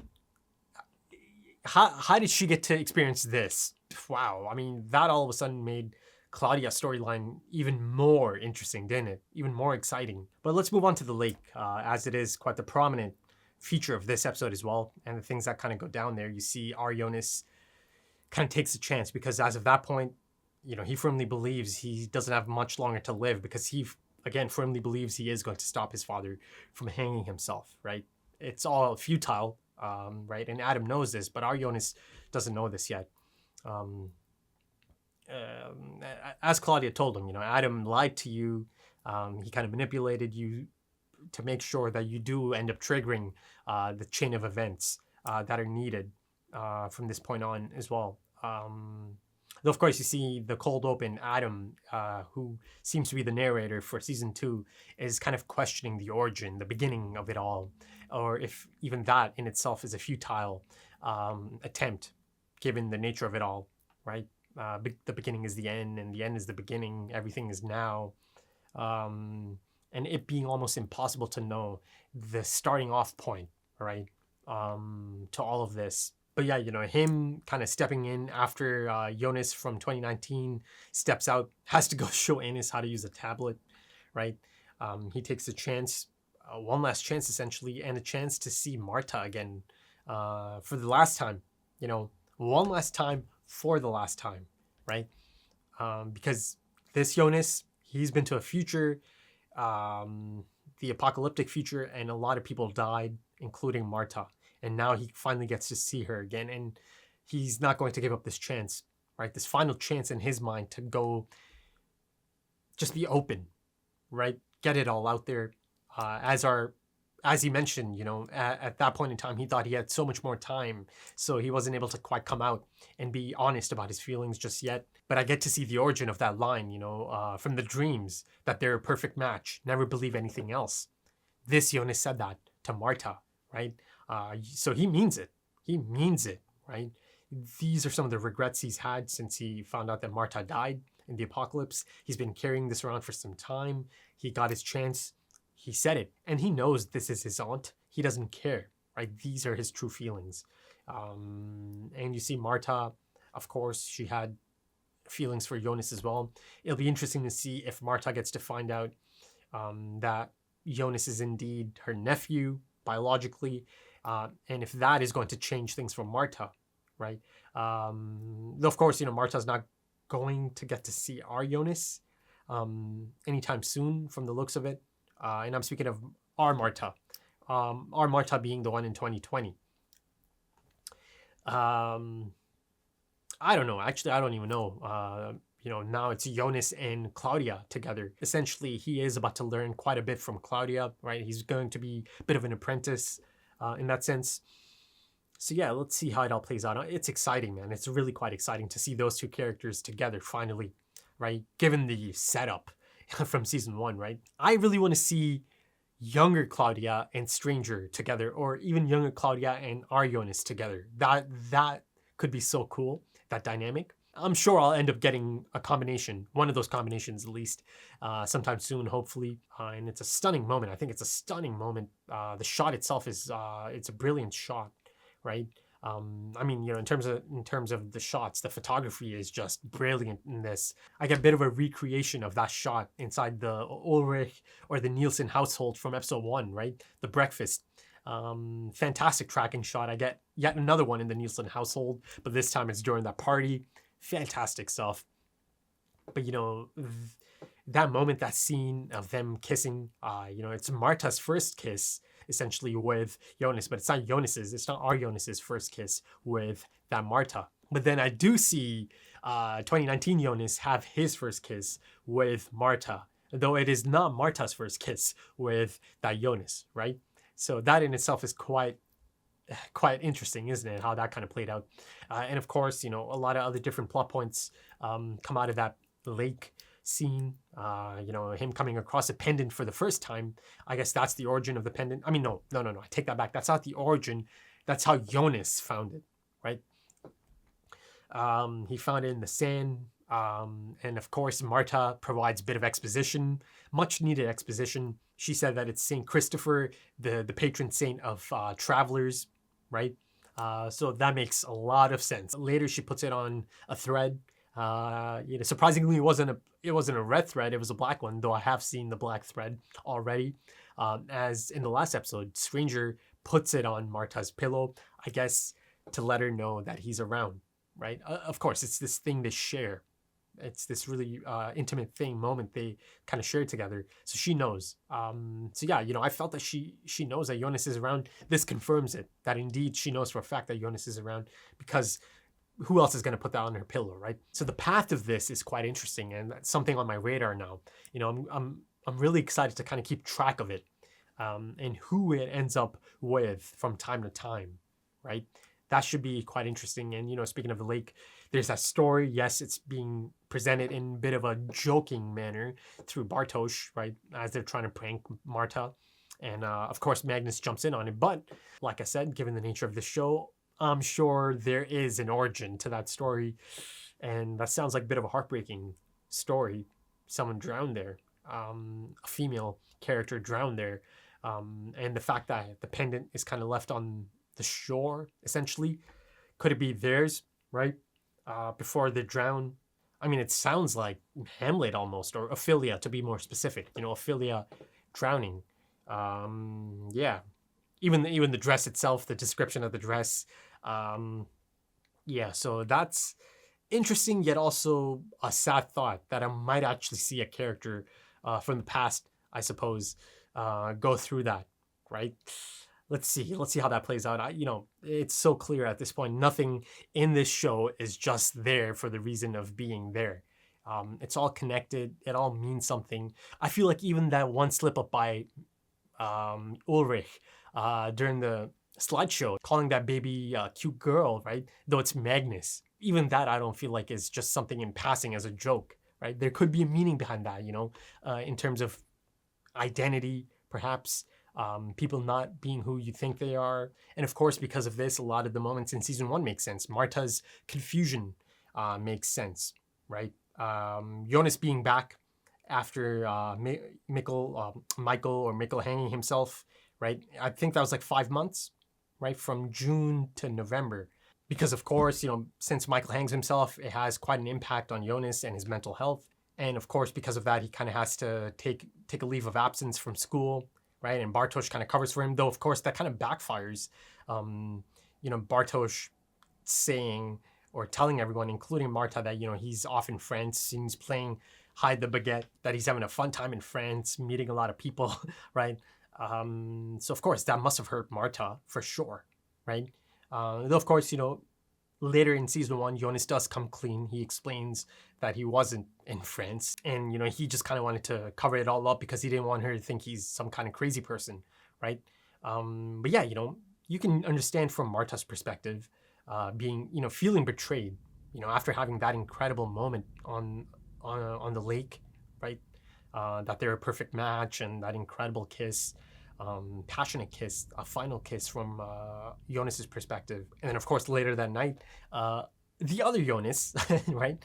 did she get to experience this? Wow, that all of a sudden made Claudia's storyline even more interesting, didn't it? Even more exciting. But let's move on to the lake, as it is quite the prominent feature of this episode as well. And the things that kind of go down there, you see our Jonas kind of takes a chance, because as of that point, he firmly believes he doesn't have much longer to live, because he, again, firmly believes he is going to stop his father from hanging himself, right? It's all futile, right? And Adam knows this, but our Jonas doesn't know this yet. As Claudia told him, Adam lied to you. He kind of manipulated you to make sure that you do end up triggering the chain of events that are needed from this point on as well. Though, of course, you see the cold open, Adam, who seems to be the narrator for season 2, is kind of questioning the origin, the beginning of it all, or if even that in itself is a futile attempt given the nature of it all, right? The beginning is the end, and the end is the beginning. Everything is now. And it being almost impossible to know the starting off point, right? To all of this. But yeah, you know, him kind of stepping in after Jonas from 2019 steps out, has to go show Anis how to use a tablet, right? He takes a chance, one last chance essentially, and a chance to see Martha again for the last time, you know, one last time for the last time, right? Because this Jonas, he's been to a future, the apocalyptic future, and a lot of people died, including Martha. And now he finally gets to see her again, and he's not going to give up this chance, right? This final chance in his mind to go just be open, right? Get it all out there. As he mentioned, you know, at that point in time, he thought he had so much more time, so he wasn't able to quite come out and be honest about his feelings just yet. But I get to see the origin of that line, you know, from the dreams, that they're a perfect match. Never believe anything else. This Jonas said that to Martha, right? So he means it. He means it, right? These are some of the regrets he's had since he found out that Martha died in the apocalypse. He's been carrying this around for some time. He got his chance. He said it, and he knows this is his aunt. He doesn't care, right? These are his true feelings. And you see Martha, of course, she had feelings for Jonas as well. It'll be interesting to see if Martha gets to find out that Jonas is indeed her nephew biologically, and if that is going to change things for Martha, right? Though of course, you know, Martha's not going to get to see our Jonas anytime soon from the looks of it. And I'm speaking of our Martha being the one in 2020. I don't know. Actually, I don't even know. You know, now it's Jonas and Claudia together. Essentially, he is about to learn quite a bit from Claudia, right? He's going to be a bit of an apprentice in that sense. So yeah, let's see how it all plays out. It's exciting, man. It's really quite exciting to see those two characters together finally, right? Given the setup from season 1, right? I really want to see younger Claudia and Stranger together, or even younger Claudia and our Jonas together. That could be so cool, that dynamic. I'm sure I'll end up getting a combination, one of those combinations at least, sometime soon, hopefully. And it's a stunning moment. I think it's a stunning moment. The shot itself is, it's a brilliant shot, right? I mean, you know, in terms of the shots, the photography is just brilliant in this. I get a bit of a recreation of that shot inside the Ulrich or the Nielsen household from episode 1, right? The breakfast. Fantastic tracking shot. I get yet another one in the Nielsen household, but this time it's during that party. Fantastic stuff. But you know, that moment, that scene of them kissing, you know, it's Martha's first kiss essentially with Jonas, but it's not our Jonas's first kiss with that Martha. But then I do see 2019 Jonas have his first kiss with Martha, though it is not Martha's first kiss with that Jonas, right? So that in itself is quite interesting, isn't it? How that kind of played out. And of course, you know, a lot of other different plot points come out of that lake scene. You know, him coming across a pendant for the first time. I guess that's the origin of the pendant. I mean, no, I take that back. That's not the origin. That's how Jonas found it, right? He found it in the sand. And of course, Martha provides a bit of exposition, much needed exposition. She said that it's Saint Christopher, the patron saint of travelers, right? So that makes a lot of sense. Later, she puts it on a thread. You know, surprisingly, it wasn't a red thread. It was a black one, though I have seen the black thread already. As in the last episode, Stranger puts it on Martha's pillow, I guess, to let her know that he's around, right? Of course, it's this thing they share. It's this really intimate moment they kind of share together. So she knows. So yeah, you know, I felt that she knows that Jonas is around. This confirms it, that indeed she knows for a fact that Jonas is around, because who else is going to put that on her pillow, right? So the path of this is quite interesting, and that's something on my radar now. You know, I'm really excited to kind of keep track of it, and who it ends up with from time to time, right? That should be quite interesting. And, you know, speaking of the lake, there's that story. Yes, it's being presented in a bit of a joking manner through Bartosz, right? As they're trying to prank Martha. And of course, Magnus jumps in on it. But like I said, given the nature of the show, I'm sure there is an origin to that story, and that sounds like a bit of a heartbreaking story. Someone drowned there, a female character drowned there, and the fact that the pendant is kind of left on the shore, essentially, could it be theirs, right? Before they drown. I mean, it sounds like Hamlet almost, or Ophelia to be more specific. You know, Ophelia drowning. Yeah, even the dress itself, the description of the dress. Yeah, so that's interesting, yet also a sad thought that I might actually see a character from the past, I suppose, go through that, right? Let's see how that plays out. It's so clear at this point. Nothing in this show is just there for the reason of being there. It's all connected. It all means something. I feel like even that one slip up by Ulrich during the slideshow, calling that baby cute girl, right? Though it's Magnus. Even that I don't feel like is just something in passing as a joke, right? There could be a meaning behind that, in terms of identity, perhaps. People not being who you think they are. And of course, because of this, a lot of the moments in season 1 make sense. Martha's confusion makes sense, right? Jonas being back after Michael hanging himself, right? I think that was like 5 months, right? From June to November. Because of course, since Michael hangs himself, it has quite an impact on Jonas and his mental health. And of course, because of that, he kind of has to take a leave of absence from school, right? And Bartosz kind of covers for him, though of course that kind of backfires. Bartosz saying or telling everyone, including Martha, that he's off in France and he's playing hide the baguette, that he's having a fun time in France, meeting a lot of people, right? So of course that must have hurt Martha for sure, right? Though of course, later in season 1, Jonas does come clean. He explains that he wasn't in France, and he just kind of wanted to cover it all up because he didn't want her to think he's some kind of crazy person, right? But yeah, you can understand from Martha's perspective, being feeling betrayed, after having that incredible moment on the lake, right? That they're a perfect match, and that incredible kiss. Passionate kiss, a final kiss from Jonas's perspective. And then of course later that night, the other Jonas, right,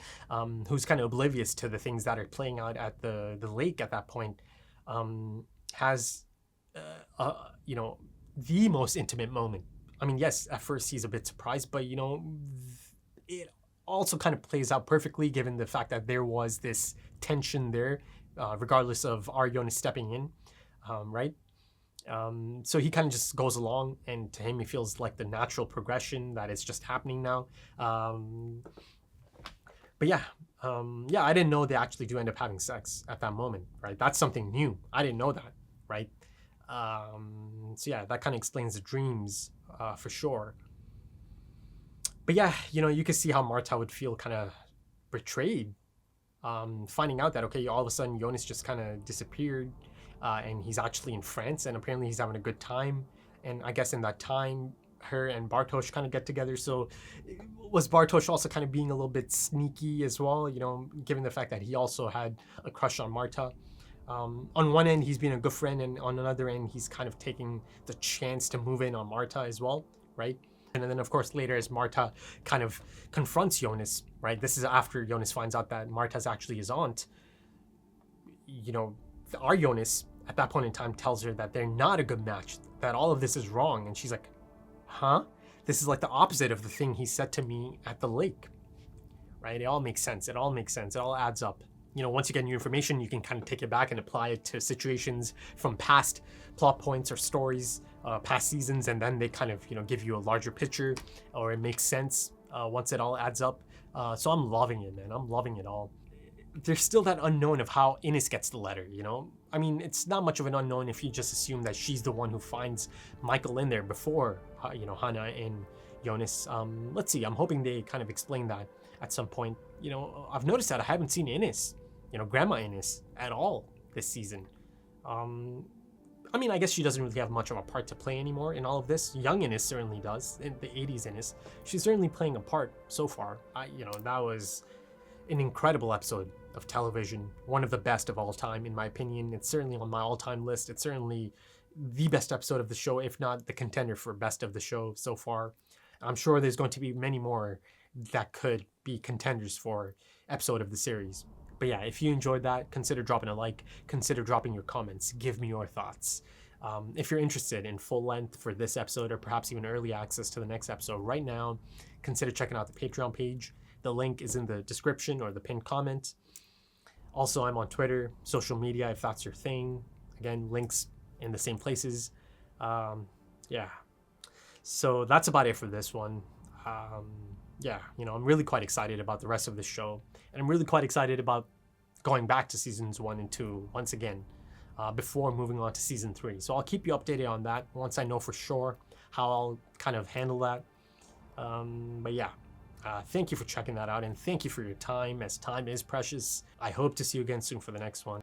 who's kind of oblivious to the things that are playing out at the lake at that point, has the most intimate moment. I mean, yes, at first he's a bit surprised, but it also kind of plays out perfectly given the fact that there was this tension there, regardless of our Jonas stepping in, right? So he kind of just goes along, and to him it feels like the natural progression that is just happening now. But yeah, I didn't know they actually do end up having sex at that moment, right? That's something new. I didn't know that, right? So yeah, that kind of explains the dreams for sure. But yeah, you could see how Martha would feel kind of betrayed, finding out that, okay, all of a sudden Jonas just kind of disappeared. And he's actually in France, and apparently he's having a good time. And I guess in that time, her and Bartosz kind of get together. So was Bartosz also kind of being a little bit sneaky as well, given the fact that he also had a crush on Martha? On one end, he's being a good friend, and on another end, he's kind of taking the chance to move in on Martha as well, right? And then, of course, later as Martha kind of confronts Jonas, right? This is after Jonas finds out that Martha's actually his aunt. Our Jonas at that point in time tells her that they're not a good match, that all of this is wrong. And she's like, huh? This is like the opposite of the thing he said to me at the lake, right? It all makes sense. It all adds up. Once you get new information, you can kind of take it back and apply it to situations from past plot points or stories, past seasons, and then they kind of, give you a larger picture, or it makes sense once it all adds up. So I'm loving it, man. I'm loving it all. There's still that unknown of how Ines gets the letter, I mean, it's not much of an unknown if you just assume that she's the one who finds Michael in there before, Hannah and Jonas. Let's see, I'm hoping they kind of explain that at some point. I've noticed that I haven't seen Ines, Grandma Ines, at all this season. I mean, I guess she doesn't really have much of a part to play anymore in all of this. Young Ines certainly does, in the 80s Ines. She's certainly playing a part so far. That was an incredible episode of television, one of the best of all time in my opinion. It's certainly on my all-time list. It's certainly the best episode of the show, if not the contender for best of the show so far. I'm sure there's going to be many more that could be contenders for episode of the series. But yeah, if you enjoyed that, consider dropping a like, consider dropping your comments, give me your thoughts. If you're interested in full length for this episode or perhaps even early access to the next episode right now, consider checking out the Patreon page. The link is in the description or the pinned comment. Also, I'm on Twitter, social media, if that's your thing. Again, links in the same places. Yeah. So that's about it for this one. Yeah, you know, I'm really quite excited about the rest of the show. And I'm really quite excited about going back to seasons 1 and 2 once again. Before moving on to season 3. So I'll keep you updated on that once I know for sure how I'll kind of handle that. But yeah, thank you for checking that out, and thank you for your time, as time is precious. I hope to see you again soon for the next one.